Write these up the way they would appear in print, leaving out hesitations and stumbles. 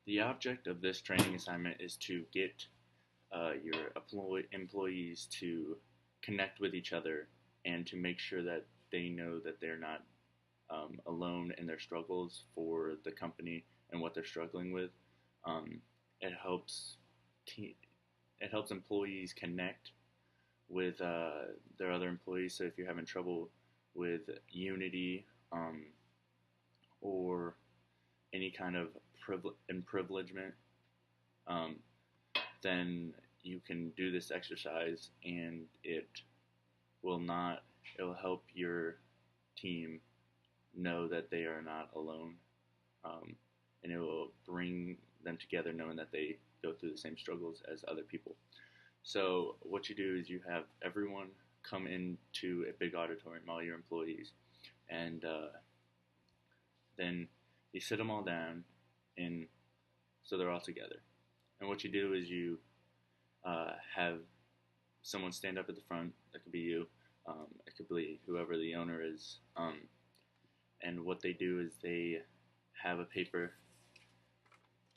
The object of this training assignment is to get your employees to connect with each other and to make sure that they know that they're not alone in their struggles for the company and what they're struggling with. Um, it helps te- it helps employees connect with their other employees. So if you're having trouble with unity or any kind of privilegement, um, then you can do this exercise, and will not it will help your team know that they are not alone, um, and it will bring them together knowing that they go through the same struggles as other people. So what you do is you have everyone come into a big auditorium, all your employees, and then you sit them all down, in so they're all together. And what you do is you have someone stand up at the front. That could be you. It could be whoever the owner is. And what they do is they have a paper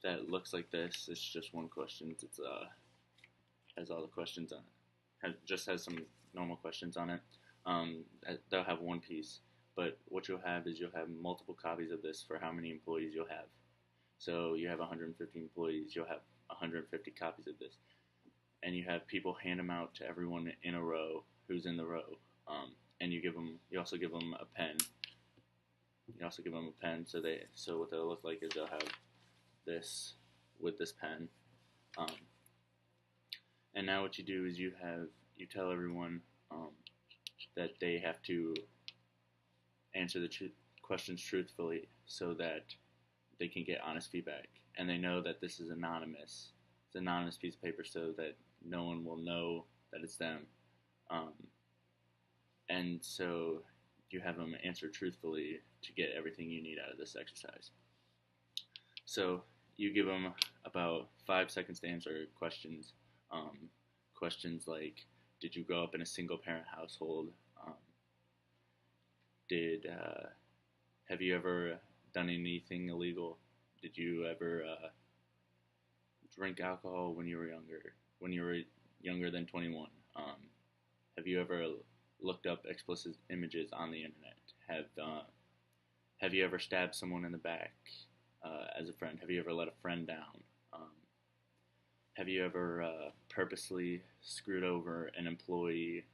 that looks like this. It's just one question. It's has all the questions on it. Just has some normal questions on it. They'll have one piece, but what you'll have is you'll have multiple copies of this for how many employees you'll have. So you have 150 employees, you'll have 150 copies of this, and you have people hand them out to everyone in a row who's in the row, and you also give them a pen. You also give them a pen, so what they'll look like is they'll have this with this pen. Um, and now what you do is you tell everyone that they have to answer the questions truthfully so that they can get honest feedback. And they know that this is anonymous. It's an anonymous piece of paper so that no one will know that it's them. And so you have them answer truthfully to get everything you need out of this exercise. So you give them about 5 seconds to answer questions. Questions like, did you grow up in a single-parent household? Have you ever done anything illegal? Did you ever drink alcohol when you were younger? When you were younger than 21? Have you ever looked up explicit images on the internet? Have you ever stabbed someone in the back as a friend? Have you ever let a friend down? Have you ever purposely screwed over an employee,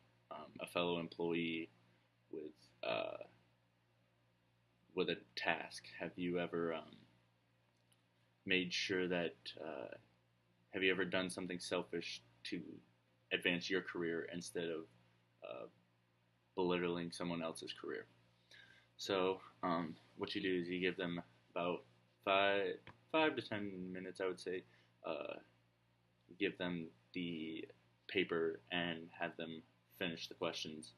a fellow employee, with a task? Have you ever made sure that? Have you ever done something selfish to advance your career instead of belittling someone else's career? So what you do is you give them about 5 to 10 minutes, I would say. Give them the paper and have them finish the questions,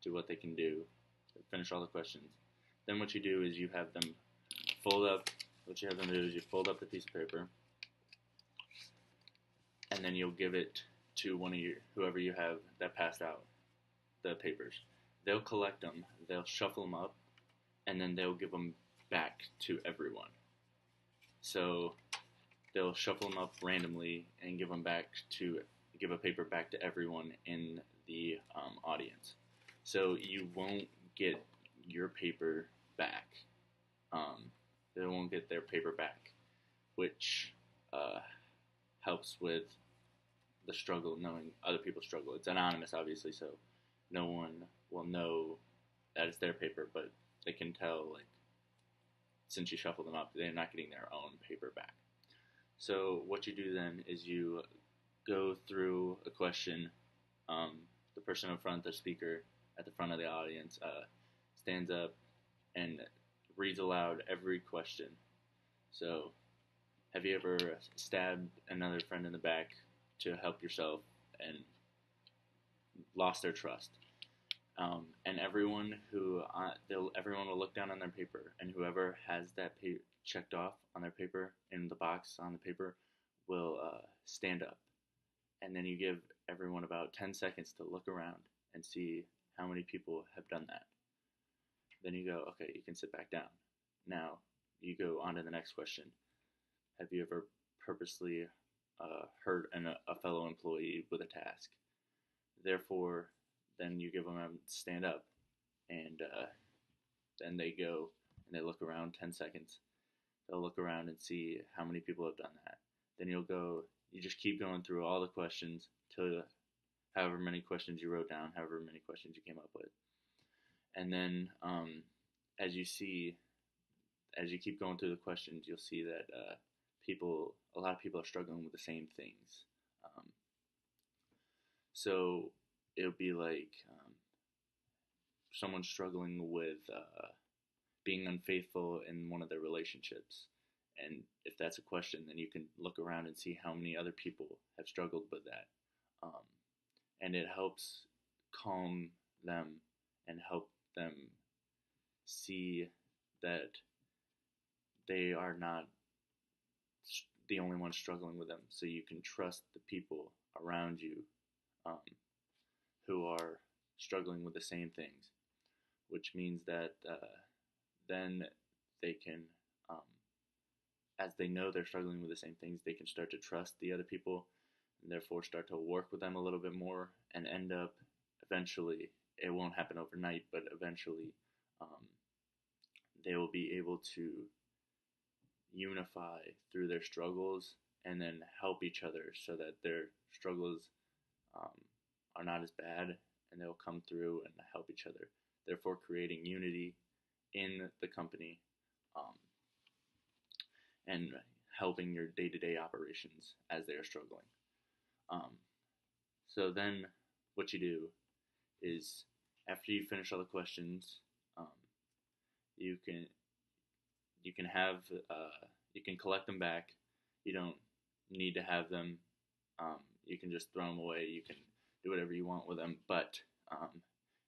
do what they can do, finish all the questions. Then what you do is you have them fold up. What you have them do is you fold up the piece of paper, and then you'll give it to whoever you have that passed out the papers. They'll collect them, they'll shuffle them up, and then they'll give them back to everyone. So they'll shuffle them up randomly and give a paper back to everyone in the audience. So you won't get your paper back. They won't get their paper back, which helps with the struggle, knowing other people's struggle. It's anonymous, obviously, so no one will know that it's their paper, but they can tell, like, since you shuffle them up, they're not getting their own paper back. So what you do then is you go through a question. The person in front, the speaker at the front of the audience, stands up and reads aloud every question. So, have you ever stabbed another friend in the back to help yourself and lost their trust? And everyone will look down on their paper, and whoever has that checked off on their paper in the box on the paper will stand up. And then you give everyone about 10 seconds to look around and see how many people have done that. Then you go, okay, you can sit back down. Now you go on to the next question. Have you ever purposely hurt a fellow employee with a task? Therefore, then you give them a stand up, and then they go and they look around 10 seconds. They'll look around and see how many people have done that. Then you just keep going through all the questions till however many questions you wrote down, however many questions you came up with. And then as you see, as you keep going through the questions, you'll see that a lot of people are struggling with the same things. Um, so it'll be like someone struggling with being unfaithful in one of their relationships. And if that's a question, then you can look around and see how many other people have struggled with that. Um, and it helps calm them and help them see that they are not the only ones struggling with them. So you can trust the people around you um, who are struggling with the same things, which means that then they can, as they know they're struggling with the same things, they can start to trust the other people and therefore start to work with them a little bit more and end up eventually, it won't happen overnight, but eventually they will be able to unify through their struggles and then help each other so that their struggles um, are not as bad and they'll come through and help each other, therefore creating unity in the company um, and helping your day-to-day operations as they are struggling. So then what you do is after you finish all the questions, um, you can have you can collect them back. You don't need to have them. You can just throw them away. You can do whatever you want with them. But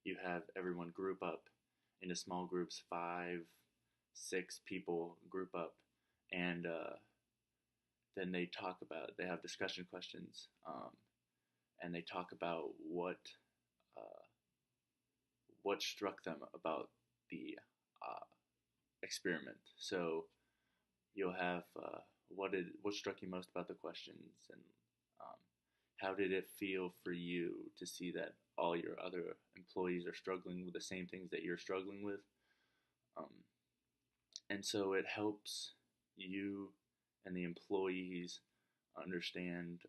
you have everyone group up into small groups, 5, 6 people group up, and then they talk about. They have discussion questions, and they talk about what struck them about the experiment. So you'll have what struck you most about the questions, and um, how did it feel for you to see that all your other employees are struggling with the same things that you're struggling with. And so it helps you and the employees understand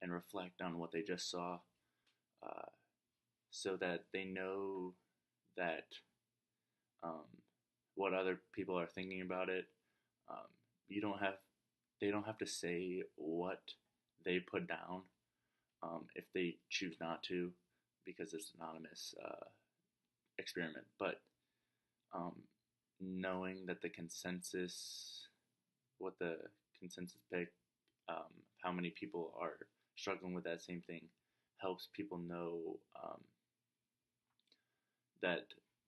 and reflect on what they just saw, uh, so that they know that um, what other people are thinking about it. Um, you don't have they don't have to say what they put down if they choose not to, because it's an anonymous experiment. But um, knowing that what the consensus pick, how many people are struggling with that same thing, helps people know that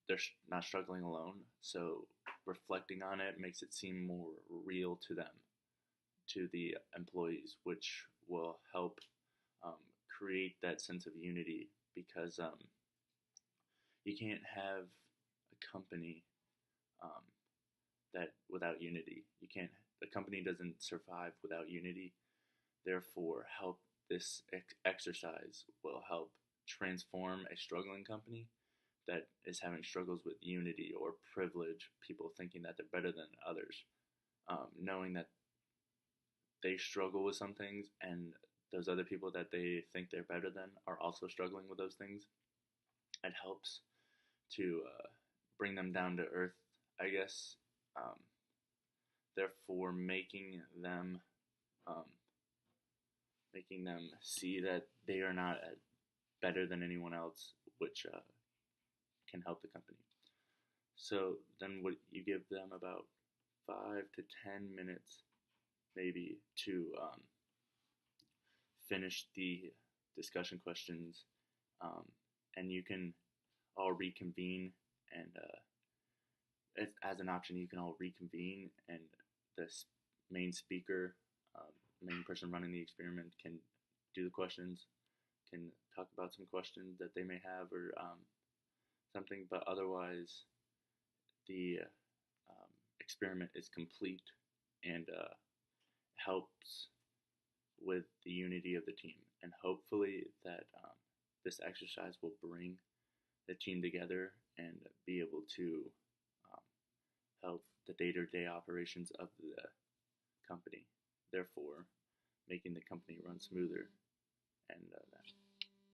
they're not struggling alone. So reflecting on it makes it seem more real to them, to the employees, which will help create that sense of unity, because you can't have a company um, that without unity. You can't. The company doesn't survive without unity. Therefore, this exercise will help transform a struggling company that is having struggles with unity or privilege, people thinking that they're better than others, knowing that they struggle with some things and those other people that they think they're better than are also struggling with those things. It helps to bring them down to earth, I guess. Therefore, making them see that they are not better than anyone else, which can help the company. So then, what you give them about 5 to 10 minutes, maybe, to finish the discussion questions, and you can all reconvene. And as an option, you can all reconvene, and the main speaker, main person running the experiment, can do the questions, can talk about some questions that they may have, or something. But otherwise, the experiment is complete, and helps with the unity of the team, and hopefully that this exercise will bring the team together and be able to um, help the day-to-day operations of the company, therefore making the company run smoother and that.